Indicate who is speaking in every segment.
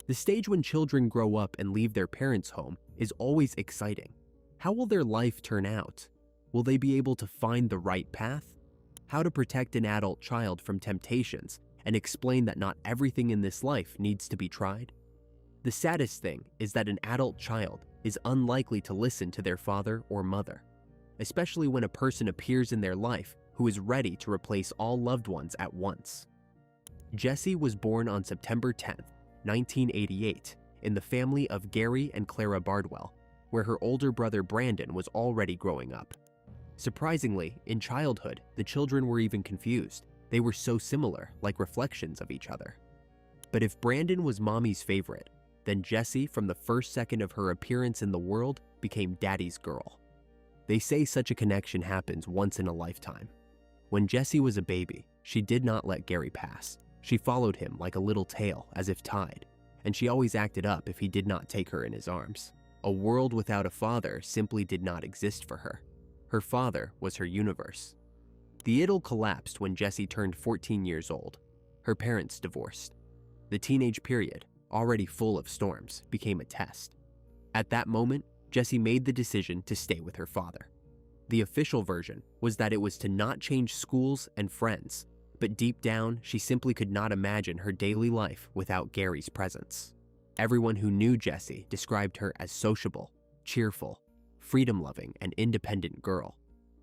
Speaker 1: The stage when children grow up and leave their parents' home is always exciting. How will their life turn out? Will they be able to find the right path? How to protect an adult child from temptations and explain that not everything in this life needs to be tried? The saddest thing is that an adult child is unlikely to listen to their father or mother, especially when a person appears in their life who is ready to replace all loved ones at once. Jessie was born on September 10, 1988, in the family of Gary and Clara Bardwell, where her older brother Brandon was already growing up. Surprisingly, in childhood, the children were even confused. They were so similar, like reflections of each other. But if Brandon was mommy's favorite, then Jessie, from the first second of her appearance in the world, became daddy's girl. They say such a connection happens once in a lifetime. When Jessie was a baby, she did not let Gary pass. She followed him like a little tail, as if tied, and she always acted up if he did not take her in his arms. A world without a father simply did not exist for her. Her father was her universe. The idyll collapsed when Jessie turned 14 years old. Her parents divorced. The teenage period, already full of storms, became a test. At that moment, Jessie made the decision to stay with her father. The official version was that it was to not change schools and friends, but deep down, she simply could not imagine her daily life without Gary's presence. Everyone who knew Jessie described her as sociable, cheerful, freedom-loving, and independent girl,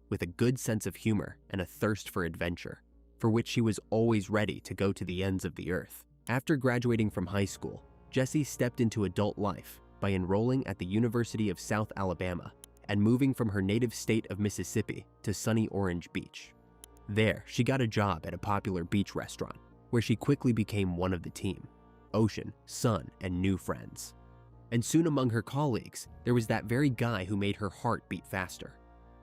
Speaker 1: with a good sense of humor and a thirst for adventure, for which she was always ready to go to the ends of the earth. After graduating from high school, Jessie stepped into adult life by enrolling at the University of South Alabama and moving from her native state of Mississippi to sunny Orange Beach. There, she got a job at a popular beach restaurant, where she quickly became one of the team: ocean, sun, and new friends. And soon among her colleagues, there was that very guy who made her heart beat faster.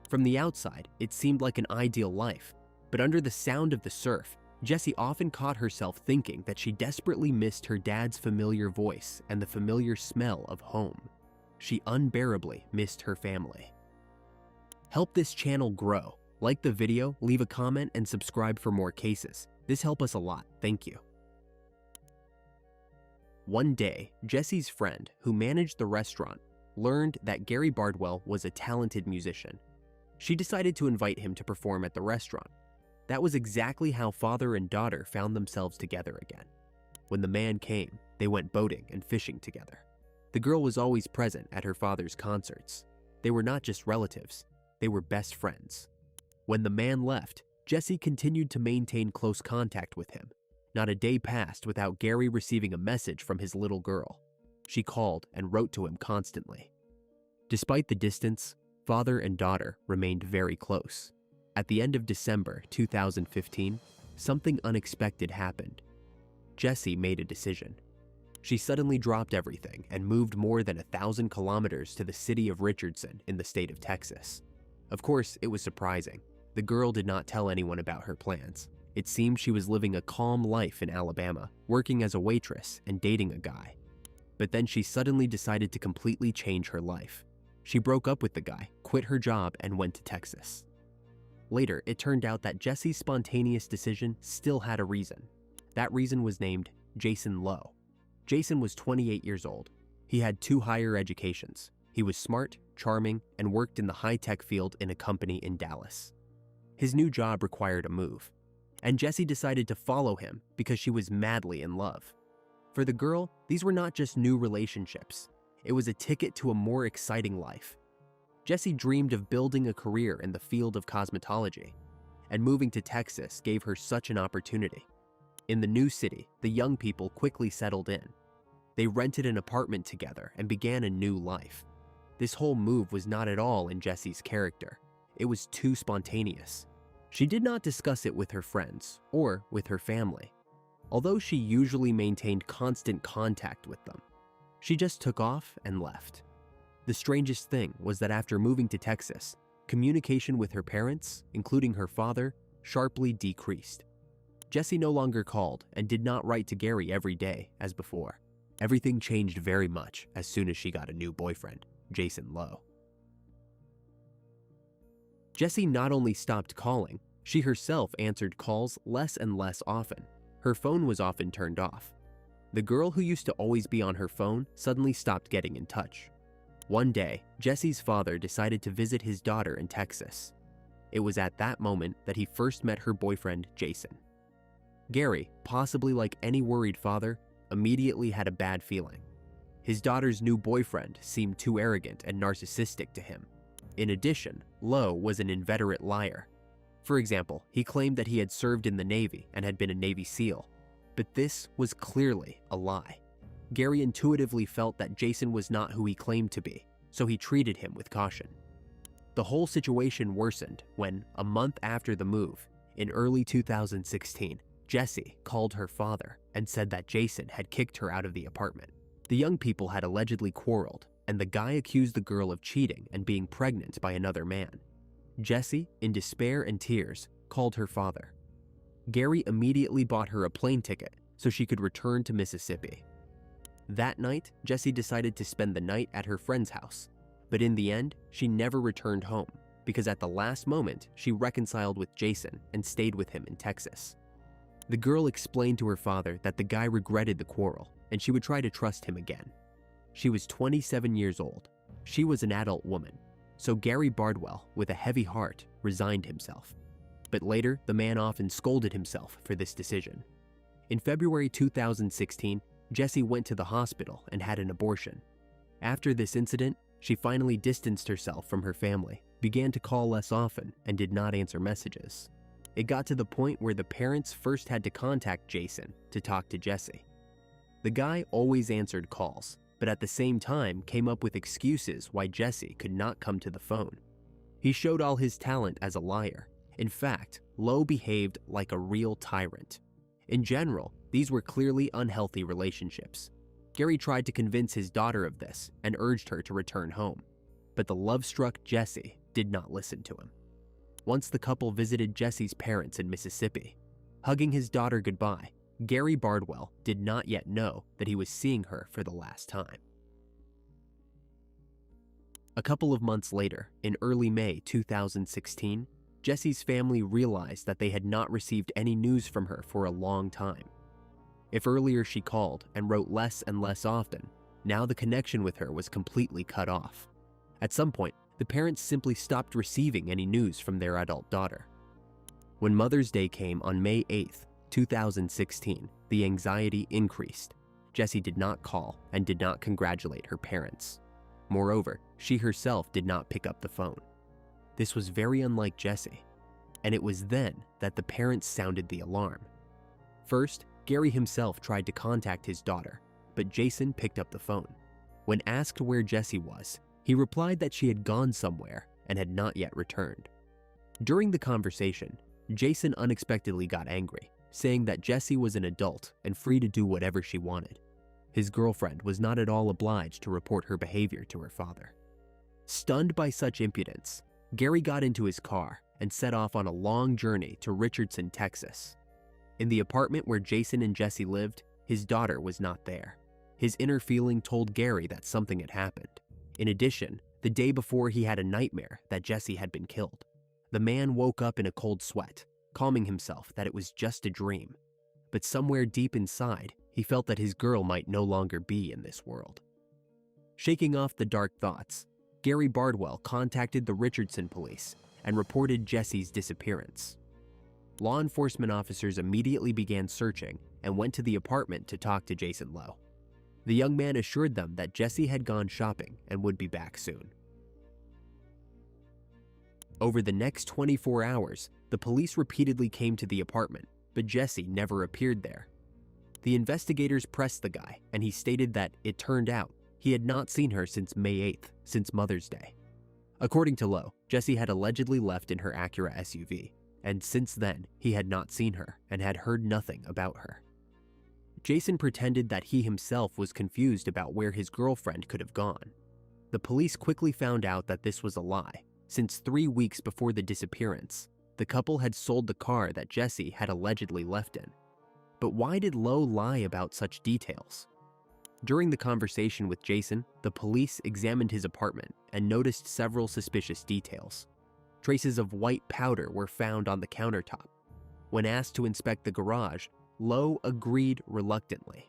Speaker 1: From the outside, it seemed like an ideal life, but under the sound of the surf, Jessie often caught herself thinking that she desperately missed her dad's familiar voice and the familiar smell of home. She unbearably missed her family. Help this channel grow. Like the video, leave a comment, and subscribe for more cases. This helps us a lot, thank you. One day, Jessie's friend, who managed the restaurant, learned that Gary Bardwell was a talented musician. She decided to invite him to perform at the restaurant. That was exactly how father and daughter found themselves together again. When the man came, they went boating and fishing together. The girl was always present at her father's concerts. They were not just relatives, they were best friends. When the man left, Jessie continued to maintain close contact with him. Not a day passed without Gary receiving a message from his little girl. She called and wrote to him constantly. Despite the distance, father and daughter remained very close. At the end of December 2015, something unexpected happened. Jessie made a decision. She suddenly dropped everything and moved more than 1,000 kilometers to the city of Richardson in the state of Texas. Of course, it was surprising. The girl did not tell anyone about her plans. It seemed she was living a calm life in Alabama, working as a waitress and dating a guy. But then she suddenly decided to completely change her life. She broke up with the guy, quit her job, and went to Texas. Later, it turned out that Jessie's spontaneous decision still had a reason. That reason was named Jason Lowe. Jason was 28 years old. He had 2 higher educations. He was smart, charming, and worked in the high-tech field in a company in Dallas. His new job required a move, and Jessie decided to follow him because she was madly in love. For the girl, these were not just new relationships. It was a ticket to a more exciting life. Jessie dreamed of building a career in the field of cosmetology, and moving to Texas gave her such an opportunity. In the new city, the young people quickly settled in. They rented an apartment together and began a new life. This whole move was not at all in Jessie's character. It was too spontaneous. She did not discuss it with her friends or with her family, although she usually maintained constant contact with them. She just took off and left. The strangest thing was that after moving to Texas, communication with her parents, including her father, sharply decreased. Jessie no longer called and did not write to Gary every day as before. Everything changed very much as soon as she got a new boyfriend, Jason Lowe. Jessie not only stopped calling, she herself answered calls less and less often. Her phone was often turned off. The girl who used to always be on her phone suddenly stopped getting in touch. One day, Jesse's father decided to visit his daughter in Texas. It was at that moment that he first met her boyfriend, Jason. Gary, possibly like any worried father, immediately had a bad feeling. His daughter's new boyfriend seemed too arrogant and narcissistic to him. In addition, Lowe was an inveterate liar. For example, he claimed that he had served in the Navy and had been a Navy SEAL. But this was clearly a lie. Gary intuitively felt that Jason was not who he claimed to be, so he treated him with caution. The whole situation worsened when, a month after the move, in early 2016, Jessie called her father and said that Jason had kicked her out of the apartment. The young people had allegedly quarreled, and the guy accused the girl of cheating and being pregnant by another man. Jessie, in despair and tears, called her father. Gary immediately bought her a plane ticket so she could return to Mississippi. That night, Jessie decided to spend the night at her friend's house, but in the end, she never returned home because at the last moment, she reconciled with Jason and stayed with him in Texas. The girl explained to her father that the guy regretted the quarrel and she would try to trust him again. She was 27 years old. She was an adult woman, so Gary Bardwell, with a heavy heart, resigned himself. But later, the man often scolded himself for this decision. In February 2016, Jessie went to the hospital and had an abortion. After this incident, she finally distanced herself from her family, began to call less often, and did not answer messages. It got to the point where the parents first had to contact Jason to talk to Jessie. The guy always answered calls, but at the same time came up with excuses why Jessie could not come to the phone. He showed all his talent as a liar. In fact, Lowe behaved like a real tyrant. In general, these were clearly unhealthy relationships. Gary tried to convince his daughter of this and urged her to return home, but the love-struck Jessie did not listen to him. Once the couple visited Jessie's parents in Mississippi, hugging his daughter goodbye, Gary Bardwell did not yet know that he was seeing her for the last time. A couple of months later, in early May 2016, Jessie's family realized that they had not received any news from her for a long time. If earlier she called and wrote less and less often, now the connection with her was completely cut off. At some point, the parents simply stopped receiving any news from their adult daughter. When Mother's Day came on May 8th, 2016, the anxiety increased. Jessie did not call and did not congratulate her parents. Moreover, she herself did not pick up the phone. This was very unlike Jessie, and it was then that the parents sounded the alarm. First, Gary himself tried to contact his daughter, but Jason picked up the phone. When asked where Jessie was, he replied that she had gone somewhere and had not yet returned. During the conversation, Jason unexpectedly got angry, saying that Jessie was an adult and free to do whatever she wanted. His girlfriend was not at all obliged to report her behavior to her father. Stunned by such impudence, Gary got into his car and set off on a long journey to Richardson, Texas. In the apartment where Jason and Jessie lived, his daughter was not there. His inner feeling told Gary that something had happened. In addition, the day before he had a nightmare that Jessie had been killed. The man woke up in a cold sweat, calming himself that it was just a dream. But somewhere deep inside, he felt that his girl might no longer be in this world. Shaking off the dark thoughts, Gary Bardwell contacted the Richardson police and reported Jessie's disappearance. Law enforcement officers immediately began searching and went to the apartment to talk to Jason Lowe. The young man assured them that Jessie had gone shopping and would be back soon. Over the next 24 hours, the police repeatedly came to the apartment, but Jessie never appeared there. The investigators pressed the guy, and he stated that it turned out he had not seen her since May 8th, since Mother's Day. According to Lowe, Jessie had allegedly left in her Acura SUV, and since then, he had not seen her and had heard nothing about her. Jason pretended that he himself was confused about where his girlfriend could have gone. The police quickly found out that this was a lie, since 3 weeks before the disappearance, the couple had sold the car that Jessie had allegedly left in. But why did Lowe lie about such details? During the conversation with Jason, the police examined his apartment and noticed several suspicious details. Traces of white powder were found on the countertop. When asked to inspect the garage, Lowe agreed reluctantly.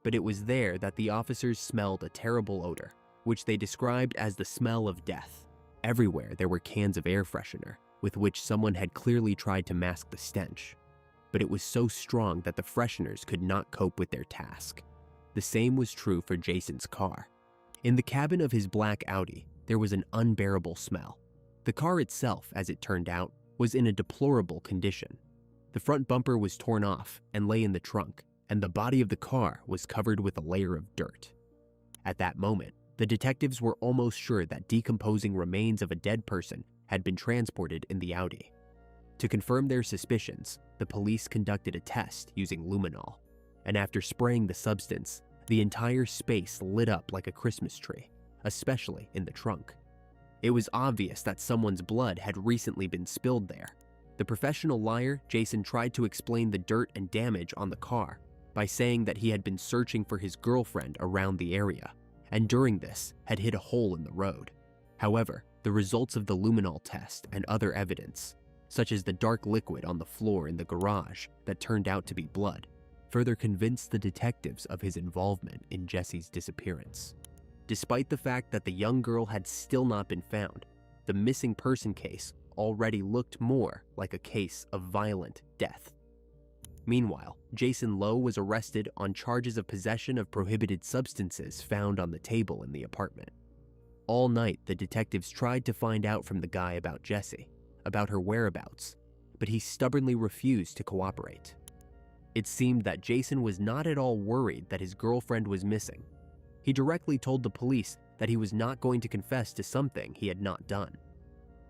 Speaker 1: but it was there that the officers smelled a terrible odor, which they described as the smell of death. Everywhere there were cans of air freshener, with which someone had clearly tried to mask the stench. But it was so strong that the fresheners could not cope with their task. The same was true for Jason's car. In the cabin of his black Audi, there was an unbearable smell. The car itself, as it turned out, was in a deplorable condition. The front bumper was torn off and lay in the trunk, and the body of the car was covered with a layer of dirt. At that moment, the detectives were almost sure that decomposing remains of a dead person had been transported in the Audi. To confirm their suspicions, the police conducted a test using luminol, and after spraying the substance, the entire space lit up like a Christmas tree, especially in the trunk. It was obvious that someone's blood had recently been spilled there. The professional liar, Jason, tried to explain the dirt and damage on the car by saying that he had been searching for his girlfriend around the area, and during this had hit a hole in the road. However, the results of the luminol test and other evidence, such as the dark liquid on the floor in the garage that turned out to be blood, further convinced the detectives of his involvement in Jesse's disappearance. Despite the fact that the young girl had still not been found, the missing person case already looked more like a case of violent death. Meanwhile, Jason Lowe was arrested on charges of possession of prohibited substances found on the table in the apartment. All night, the detectives tried to find out from the guy about Jessie, about her whereabouts, but he stubbornly refused to cooperate. It seemed that Jason was not at all worried that his girlfriend was missing. He directly told the police that he was not going to confess to something he had not done.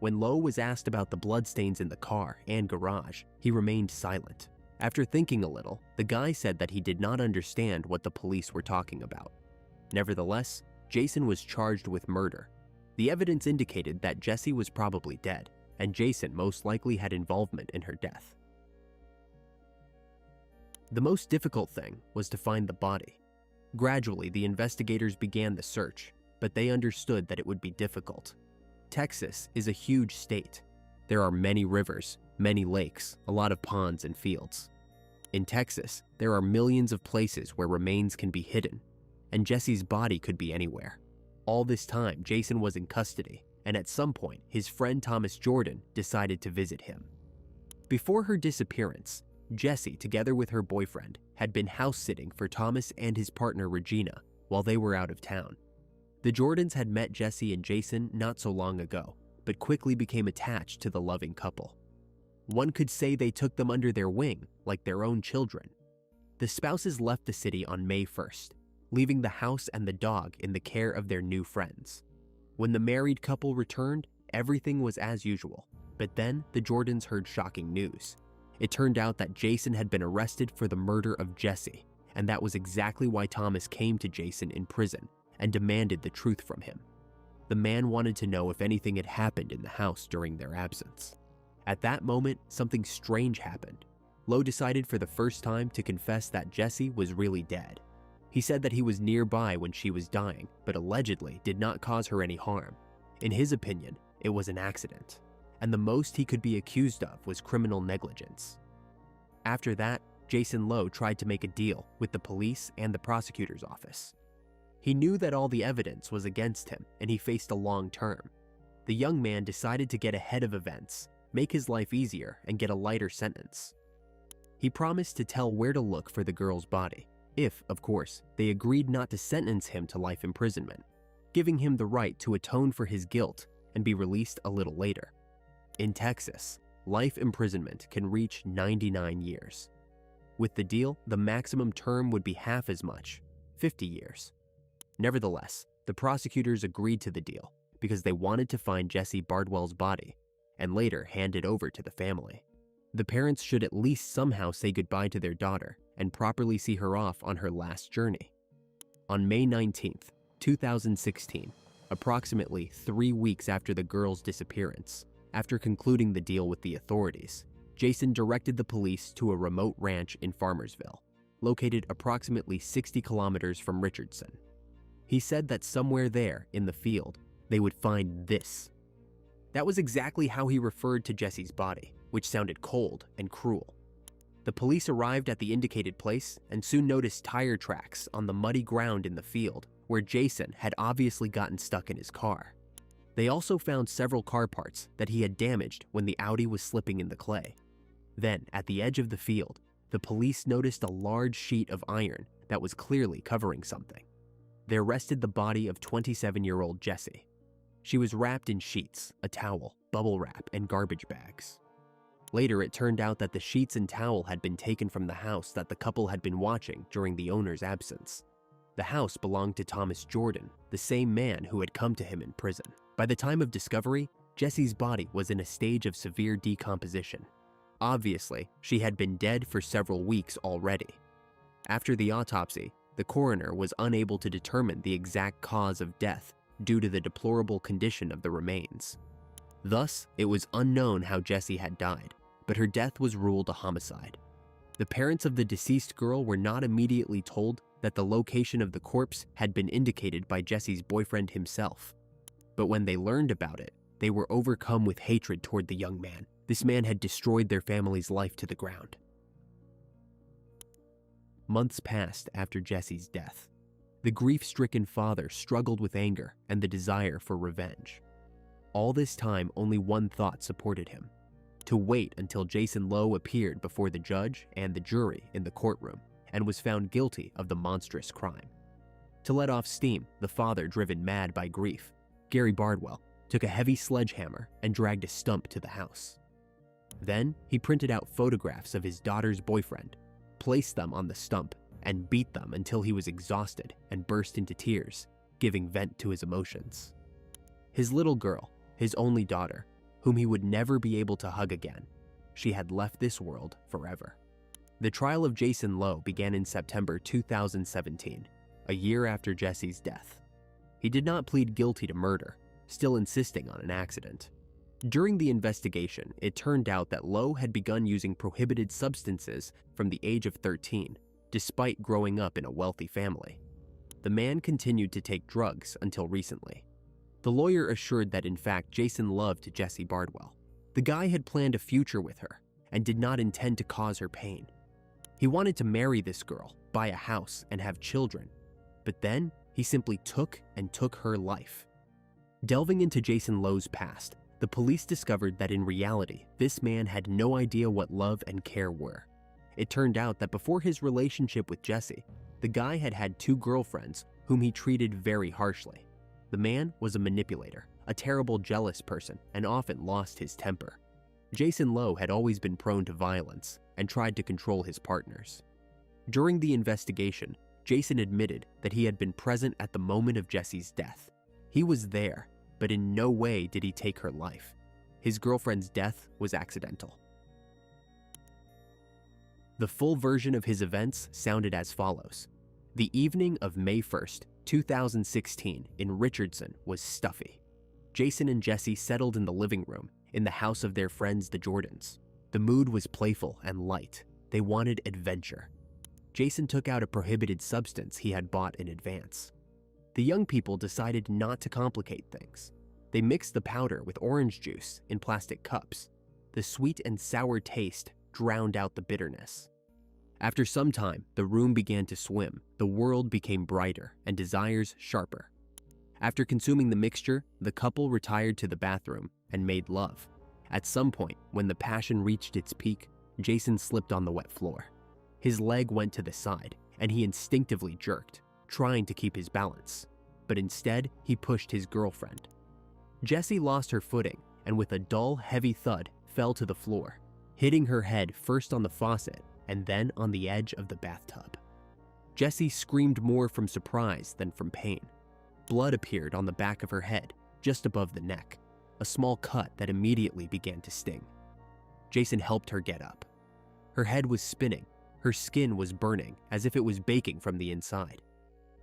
Speaker 1: When Lowe was asked about the bloodstains in the car and garage, he remained silent. After thinking a little, the guy said that he did not understand what the police were talking about. Nevertheless, Jason was charged with murder. The evidence indicated that Jessie was probably dead, and Jason most likely had involvement in her death. The most difficult thing was to find the body. Gradually, the investigators began the search, but they understood that it would be difficult. Texas is a huge state. There are many rivers, many lakes, a lot of ponds and fields. In Texas, there are millions of places where remains can be hidden, and Jesse's body could be anywhere. All this time, Jason was in custody, and at some point, his friend Thomas Jordan decided to visit him. Before her disappearance, Jessie, together with her boyfriend, had been house-sitting for Thomas and his partner Regina while they were out of town. The Jordans had met Jessie and Jason not so long ago, but quickly became attached to the loving couple. One could say they took them under their wing, like their own children. The spouses left the city on May 1st, leaving the house and the dog in the care of their new friends. When the married couple returned, everything was as usual, but then the Jordans heard shocking news. It turned out that Jason had been arrested for the murder of Jessie, and that was exactly why Thomas came to Jason in prison and demanded the truth from him. The man wanted to know if anything had happened in the house during their absence. At that moment, something strange happened. Lowe decided for the first time to confess that Jessie was really dead. He said that he was nearby when she was dying, but allegedly did not cause her any harm. In his opinion, it was an accident, and the most he could be accused of was criminal negligence. After that, Jason Lowe tried to make a deal with the police and the prosecutor's office. He knew that all the evidence was against him and he faced a long term. The young man decided to get ahead of events, make his life easier, and get a lighter sentence. He promised to tell where to look for the girl's body, if, of course, they agreed not to sentence him to life imprisonment, giving him the right to atone for his guilt and be released a little later. In Texas, life imprisonment can reach 99 years. With the deal, the maximum term would be half as much, 50 years. Nevertheless, the prosecutors agreed to the deal because they wanted to find Jessie Bardwell's body and later hand it over to the family. The parents should at least somehow say goodbye to their daughter and properly see her off on her last journey. On May 19th, 2016, approximately 3 weeks after the girl's disappearance, after concluding the deal with the authorities, Jason directed the police to a remote ranch in Farmersville, located approximately 60 kilometers from Richardson. He said that somewhere there in the field, they would find this. That was exactly how he referred to Jessie's body, which sounded cold and cruel. The police arrived at the indicated place and soon noticed tire tracks on the muddy ground in the field where Jason had obviously gotten stuck in his car. They also found several car parts that he had damaged when the Audi was slipping in the clay. Then, at the edge of the field, the police noticed a large sheet of iron that was clearly covering something. There rested the body of 27-year-old Jessie. She was wrapped in sheets, a towel, bubble wrap, and garbage bags. Later, it turned out that the sheets and towel had been taken from the house that the couple had been watching during the owner's absence. The house belonged to Thomas Jordan, the same man who had come to him in prison. By the time of discovery, Jessie's body was in a stage of severe decomposition. Obviously, she had been dead for several weeks already. After the autopsy, the coroner was unable to determine the exact cause of death due to the deplorable condition of the remains. Thus, it was unknown how Jessie had died, but her death was ruled a homicide. The parents of the deceased girl were not immediately told that the location of the corpse had been indicated by Jessie's boyfriend himself. But when they learned about it, they were overcome with hatred toward the young man. This man had destroyed their family's life to the ground. Months passed after Jessie's death. The grief-stricken father struggled with anger and the desire for revenge. All this time, only one thought supported him: to wait until Jason Lowe appeared before the judge and the jury in the courtroom and was found guilty of the monstrous crime. To let off steam, the father, driven mad by grief, Gary Bardwell, took a heavy sledgehammer and dragged a stump to the house. Then he printed out photographs of his daughter's boyfriend, placed them on the stump, and beat them until he was exhausted and burst into tears, giving vent to his emotions. His little girl, his only daughter, whom he would never be able to hug again, she had left this world forever. The trial of Jason Lowe began in September 2017, a year after Jessie's death. He did not plead guilty to murder, still insisting on an accident. During the investigation, it turned out that Lowe had begun using prohibited substances from the age of 13, despite growing up in a wealthy family. The man continued to take drugs until recently. The lawyer assured that in fact Jason loved Jessie Bardwell. The guy had planned a future with her and did not intend to cause her pain. He wanted to marry this girl, buy a house, and have children. But then he simply took her life. Delving into Jason Lowe's past, the police discovered that in reality, this man had no idea what love and care were. It turned out that before his relationship with Jessie, the guy had had 2 girlfriends whom he treated very harshly. The man was a manipulator, a terrible jealous person, and often lost his temper. Jason Lowe had always been prone to violence and tried to control his partners. During the investigation, Jason admitted that he had been present at the moment of Jessie's death. He was there, but in no way did he take her life. His girlfriend's death was accidental. The full version of his events sounded as follows. The evening of May 1st, 2016 in Richardson was stuffy. Jason and Jessie settled in the living room in the house of their friends the Jordans. The mood was playful and light. They wanted adventure. Jason took out a prohibited substance he had bought in advance. The young people decided not to complicate things. They mixed the powder with orange juice in plastic cups. The sweet and sour taste drowned out the bitterness. After some time, the room began to swim, the world became brighter, and desires sharper. After consuming the mixture, the couple retired to the bathroom and made love. At some point, when the passion reached its peak, Jason slipped on the wet floor. His leg went to the side, and he instinctively jerked, trying to keep his balance. But instead, he pushed his girlfriend. Jessie lost her footing, and with a dull, heavy thud, fell to the floor, hitting her head first on the faucet and then on the edge of the bathtub. Jessie screamed more from surprise than from pain. Blood appeared on the back of her head, just above the neck, a small cut that immediately began to sting. Jason helped her get up. Her head was spinning, her skin was burning as if it was baking from the inside.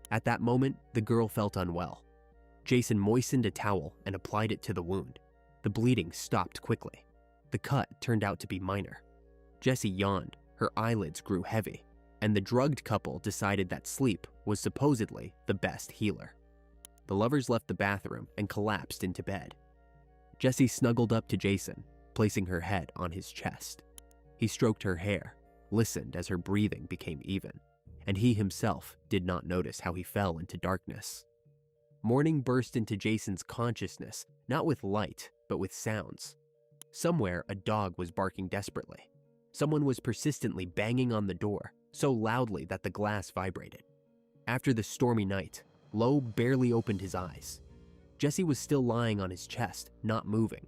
Speaker 1: At that moment, the girl felt unwell. Jason moistened a towel and applied it to the wound. The bleeding stopped quickly. The cut turned out to be minor. Jessie yawned, her eyelids grew heavy, and the drugged couple decided that sleep was supposedly the best healer. The lovers left the bathroom and collapsed into bed. Jessie snuggled up to Jason, placing her head on his chest. He stroked her hair, listened as her breathing became even, and he himself did not notice how he fell into darkness. Morning burst into Jason's consciousness, not with light, but with sounds. Somewhere, a dog was barking desperately. Someone was persistently banging on the door, so loudly that the glass vibrated. After the stormy night, Lowe barely opened his eyes. Jesse was still lying on his chest, not moving.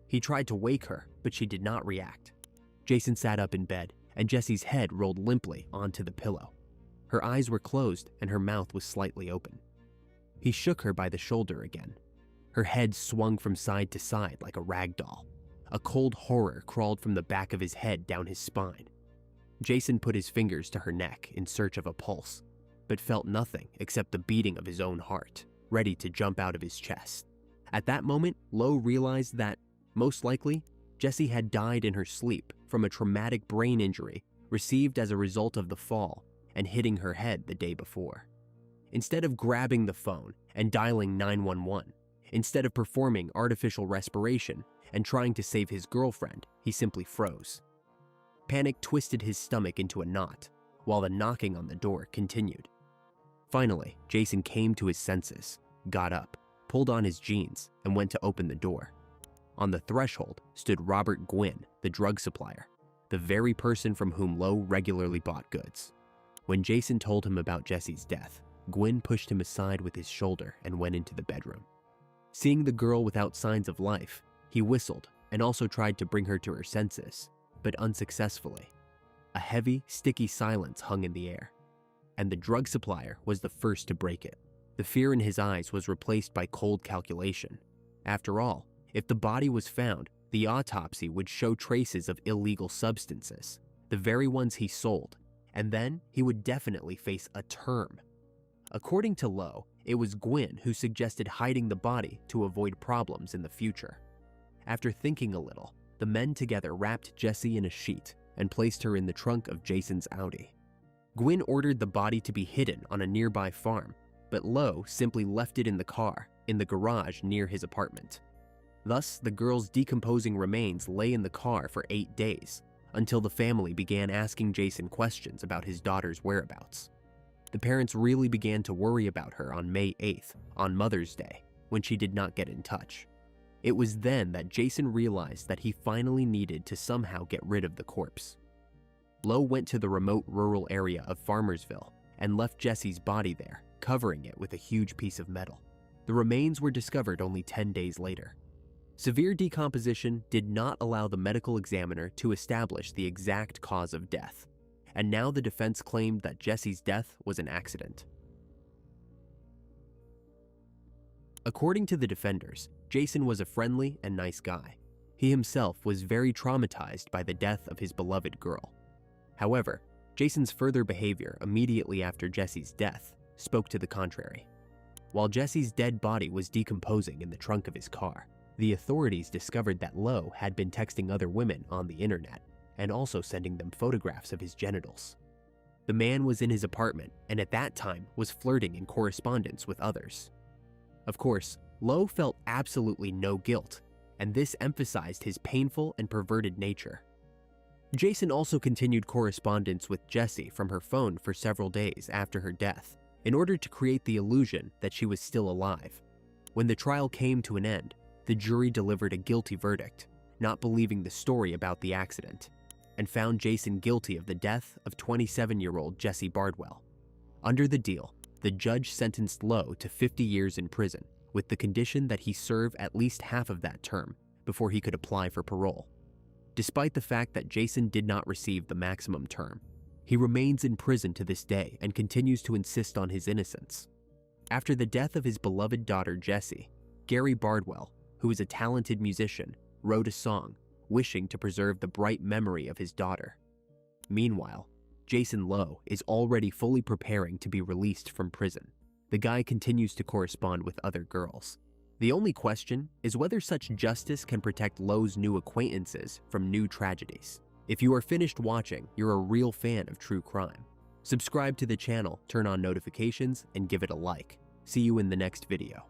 Speaker 1: He tried to wake her, but she did not react. Jason sat up in bed, and Jesse's head rolled limply onto the pillow. Her eyes were closed, and her mouth was slightly open. He shook her by the shoulder again. Her head swung from side to side like a rag doll. A cold horror crawled from the back of his head down his spine. Jason put his fingers to her neck in search of a pulse, but felt nothing except the beating of his own heart, ready to jump out of his chest. At that moment, Lowe realized that, most likely, Jesse had died in her sleep from a traumatic brain injury received as a result of the fall and hitting her head the day before. Instead of grabbing the phone and dialing 911, instead of performing artificial respiration and trying to save his girlfriend, he simply froze. Panic twisted his stomach into a knot, while the knocking on the door continued. Finally, Jason came to his senses, got up, pulled on his jeans, and went to open the door. On the threshold stood Robert Gwynn, the drug supplier, the very person from whom Lowe regularly bought goods. When Jason told him about Jesse's death, Gwynn pushed him aside with his shoulder and went into the bedroom. Seeing the girl without signs of life, he whistled and also tried to bring her to her senses, but unsuccessfully. A heavy, sticky silence hung in the air, and the drug supplier was the first to break it. The fear in his eyes was replaced by cold calculation. After all, if the body was found, the autopsy would show traces of illegal substances, the very ones he sold, and then he would definitely face a term. According to Lowe, it was Gwynn who suggested hiding the body to avoid problems in the future. After thinking a little, the men together wrapped Jessie in a sheet and placed her in the trunk of Jason's Audi. Gwynn ordered the body to be hidden on a nearby farm, but Lowe simply left it in the car, in the garage near his apartment. Thus, the girl's decomposing remains lay in the car for 8 days, until the family began asking Jason questions about his daughter's whereabouts. The parents really began to worry about her on May 8th, on Mother's Day, when she did not get in touch. It was then that Jason realized that he finally needed to somehow get rid of the corpse. Lowe went to the remote rural area of Farmersville and left Jesse's body there, covering it with a huge piece of metal. The remains were discovered only 10 days later. Severe decomposition did not allow the medical examiner to establish the exact cause of death, and now the defense claimed that Jesse's death was an accident. According to the defenders, Jason was a friendly and nice guy. He himself was very traumatized by the death of his beloved girl. However, Jason's further behavior immediately after Jesse's death spoke to the contrary. While Jesse's dead body was decomposing in the trunk of his car, the authorities discovered that Lowe had been texting other women on the internet and also sending them photographs of his genitals. The man was in his apartment and at that time was flirting in correspondence with others. Of course, Lowe felt absolutely no guilt, and this emphasized his painful and perverted nature. Jason also continued correspondence with Jessie from her phone for several days after her death, in order to create the illusion that she was still alive. When the trial came to an end, the jury delivered a guilty verdict, not believing the story about the accident, and found Jason guilty of the death of 27-year-old Jessie Bardwell. Under the deal, the judge sentenced Lowe to 50 years in prison, with the condition that he serve at least half of that term before he could apply for parole. Despite the fact that Jason did not receive the maximum term, he remains in prison to this day and continues to insist on his innocence. After the death of his beloved daughter Jessie, Gary Bardwell, who is a talented musician, wrote a song wishing to preserve the bright memory of his daughter. Meanwhile, Jason Lowe is already fully preparing to be released from prison. The guy continues to correspond with other girls. The only question is whether such justice can protect Lowe's new acquaintances from new tragedies. If you are finished watching, you're a real fan of true crime. Subscribe to the channel, turn on notifications, and give it a like. See you in the next video.